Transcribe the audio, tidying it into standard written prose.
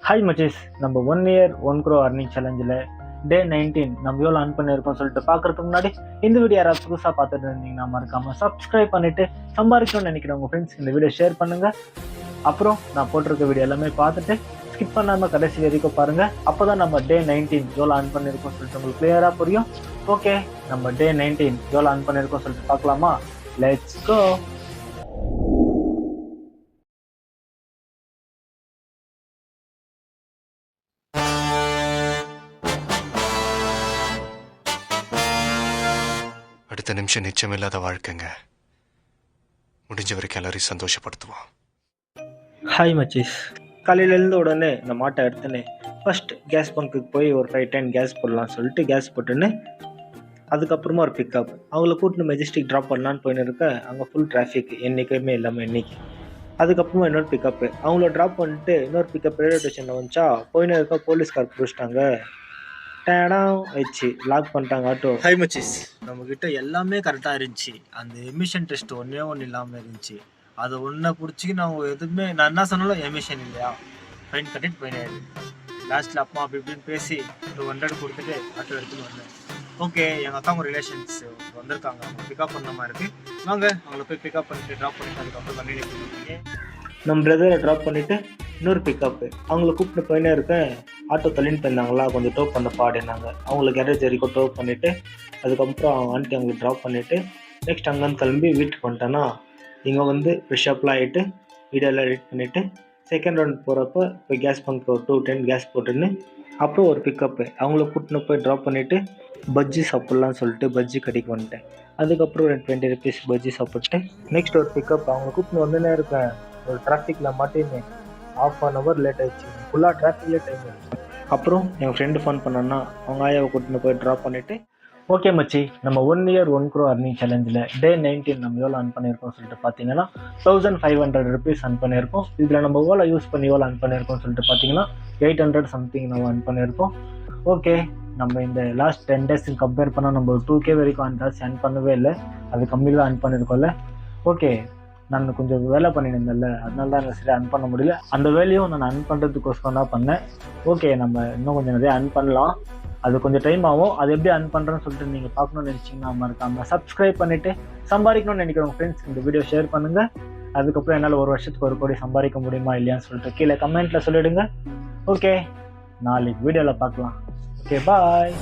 Hi மச்சீஸ், நம்ம 1 year 1 crore earning சேலஞ்சில் டே 19 நம்ம எவ்வளோ அர்ன் பண்ணியிருக்கோம் சொல்லிட்டு பார்க்கறதுக்கு முன்னாடி இந்த வீடியோ யாராவது புதுசாக பார்த்துட்டு இருந்தீங்கன்னா மறக்காமல் சப்ஸ்கிரைப் பண்ணிட்டு சம்பாதிக்கணும்னு நினைக்கிறேன் உங்கள் ஃப்ரெண்ட்ஸ் இந்த வீடியோ ஷேர் பண்ணுங்கள். அப்புறம் நான் போட்டிருக்க வீடியோ எல்லாமே பார்த்துட்டு ஸ்கிப் பண்ணாமல் கடைசி வரைக்கும் பாருங்கள். அப்போ தான் நம்ம டே 19 எவ்வளோ அர்ன் பண்ணியிருக்கோம் சொல்லிட்டு உங்களுக்கு கிளியராக புரியும். ஓகே, நம்ம டே 19 எவ்வளோ அர்ன் பண்ணியிருக்கோம் சொல்லிட்டு பார்க்கலாமா? Let's go. அடுத்த நிமிஷம் நிச்சயமில்லாத வாழ்க்கைங்க. முடிஞ்ச வரைக்கும் எல்லாரையும் சந்தோஷப்படுத்துவோம். ஹாய் மச்சீஸ், காலையில் எழுந்த உடனே இந்த மாட்டை எடுத்துன்னு ஃபர்ஸ்ட் கேஸ் பங்க்குக்கு போய் ஒரு 5-10 கேஸ் போடலாம்னு சொல்லிட்டு கேஸ் போட்டுன்னு அதுக்கப்புறமா ஒரு பிக்கப் அவங்கள கூட்டின்னு மெஜஸ்டிக் ட்ராப் பண்ணலான்னு போயின்னு இருக்க. அங்கே ஃபுல் டிராஃபிக் என்றைக்குமே இல்லாமல் இன்னைக்கு. அதுக்கப்புறமா இன்னொரு பிக்கப்பு அவங்கள ட்ராப் பண்ணிட்டு இன்னொரு பிக்கப் ரயில்வே ஸ்டேஷனில் வந்துச்சா போயின்னு இருக்க போலீஸ்கார் பிடிச்சிட்டாங்க. டேடாக ஆயிடுச்சு, லாக் பண்ணிட்டாங்க ஆட்டோ. ஹை மச்சிஸ், நம்மக்கிட்ட எல்லாமே கரெக்டாக இருந்துச்சு. அந்த எமிஷன் டெஸ்ட் ஒன்றே ஒன்று இல்லாமல் இருந்துச்சு. அதை ஒன்றை பிடிச்சி நான் எதுவுமே நான் என்ன சொன்னாலும் எமிஷன் இல்லையா ஃபைன் கட்டிட்டு போயினேன். லாஸ்ட்டில் அப்பா அப்படி இப்படின்னு பேசி 200 கொடுத்துட்டு ஆட்டோ எடுத்துன்னு வந்தேன். ஓகே, எங்கள் அக்காவும் ரிலேஷன்ஸ் வந்திருக்காங்க, அவங்க பிக்கப் பண்ண மாதிரி இருக்குது. வாங்க அவங்கள போய் பிக்கப் பண்ணிட்டு ட்ராப் பண்ணிட்டு அதுக்கப்புறம் கண்டினியூ பண்ணுவீங்க. நம்ம பிரதரை ட்ராப் பண்ணிவிட்டு இன்னொரு பிக்கப்பு அவங்கள கூப்பிட்டு போயினே இருக்கேன். ஆட்டோ தள்ளின்னு போயிருந்தாங்களா, கொஞ்சம் டோ பண்ண பாடினாங்க. அவங்கள கேரேஜ் வரைக்கும் டோ பண்ணிவிட்டு அதுக்கப்புறம் அவங்க ஆண்டி அவங்களுக்கு ட்ராப் பண்ணிவிட்டு நெக்ஸ்ட் அங்கேருந்து கிளம்பி வீட்டுக்கு வந்துட்டேன்னா இங்கே வந்து ஃப்ரெஷ்அப்லாம் ஆகிட்டு வீடியோலாம் எடிட் பண்ணிவிட்டு செகண்ட் ரவுண்ட் போகிறப்ப இப்போ கேஸ் பங்க் ஒரு 210 கேஸ் போட்டுன்னு அப்புறம் ஒரு பிக்கப்பு அவங்கள கூட்டின்னு போய் ட்ராப் பண்ணிவிட்டு பஜ்ஜி சாப்பிட்லான்னு சொல்லிட்டு பஜ்ஜி கடைக்கு வந்துட்டேன். அதுக்கப்புறம் ஒரு 20 rupees பஜ்ஜி சாப்பிட்டு நெக்ஸ்ட் ஒரு பிக்கப் அவங்கள கூப்பிட்டு வந்துன்னே இருக்கேன். ஒரு டிராஃபிக்கில் மாட்டின்னு ½ லேட் ஆகிடுச்சு, ஃபுல்லாக டிராஃபிக்லேயே டைம் ஆகிடுச்சு. அப்புறம் என் ஃப்ரெண்டு ஃபோன் பண்ணான்னா அவங்க ஆயாவை கூட்டின்னு போய் ட்ராப் பண்ணிவிட்டு ஓகே மச்சி, நம்ம 1 இயர் 1 crore அர்னிங் சேலஞ்சில் டே 19 நம்ம எவ்வளோ அர்ன் பண்ணியிருக்கோம் சொல்லிட்டு பார்த்தீங்கன்னா 1500 rupees அர்ன் பண்ணியிருக்கோம். இதில் நம்ம எவ்வளோ யூஸ் பண்ணி எவ்வளோ அர்ன் பண்ணியிருக்கோம் சொல்லிட்டு பார்த்தீங்கன்னா 800 something நம்ம அர்ன் பண்ணியிருக்கோம். ஓகே, நம்ம இந்த லாஸ்ட் 10 days கம்பேர் பண்ணால் நம்ம 2K வரைக்கும் ஜாஸ்தி அர்ன் பண்ணவே இல்லை, அது கம்மியில் தான் அர்ன் பண்ணியிருக்கோம்ல. ஓகே, நான் கொஞ்சம் வேலை பண்ணியிருந்தேன்ல, அதனால தான் எனக்கு சரியாக அர்ன் பண்ண முடியல. அந்த வேலையும் நான் அர்ன் பண்ணுறதுக்கோசரம் தான் பண்ணேன். ஓகே, நம்ம இன்னும் கொஞ்சம் நிறைய அர்ன் பண்ணலாம், அது கொஞ்சம் டைம் ஆகும். அது எப்படி அர்ன் பண்ணுறேன்னு சொல்லிட்டு நீங்கள் பார்க்கணும்னு நினச்சிங்கன்னா மறக்காமல் சப்ஸ்கிரைப் பண்ணிவிட்டு சம்பாதிக்கணும்னு நினைக்கிறவங்க ஃப்ரெண்ட்ஸ் இந்த வீடியோ ஷேர் பண்ணுங்கள். அதுக்கப்புறம் என்னால் ஒரு வருஷத்துக்கு 1 கோடி சம்பாதிக்க முடியுமா இல்லையான்னு சொல்லிட்டு கீழே கமெண்ட்டில் சொல்லிவிடுங்க. ஓகே, நாளைக்கு வீடியோவில் பார்க்கலாம். ஓகே, பாய்.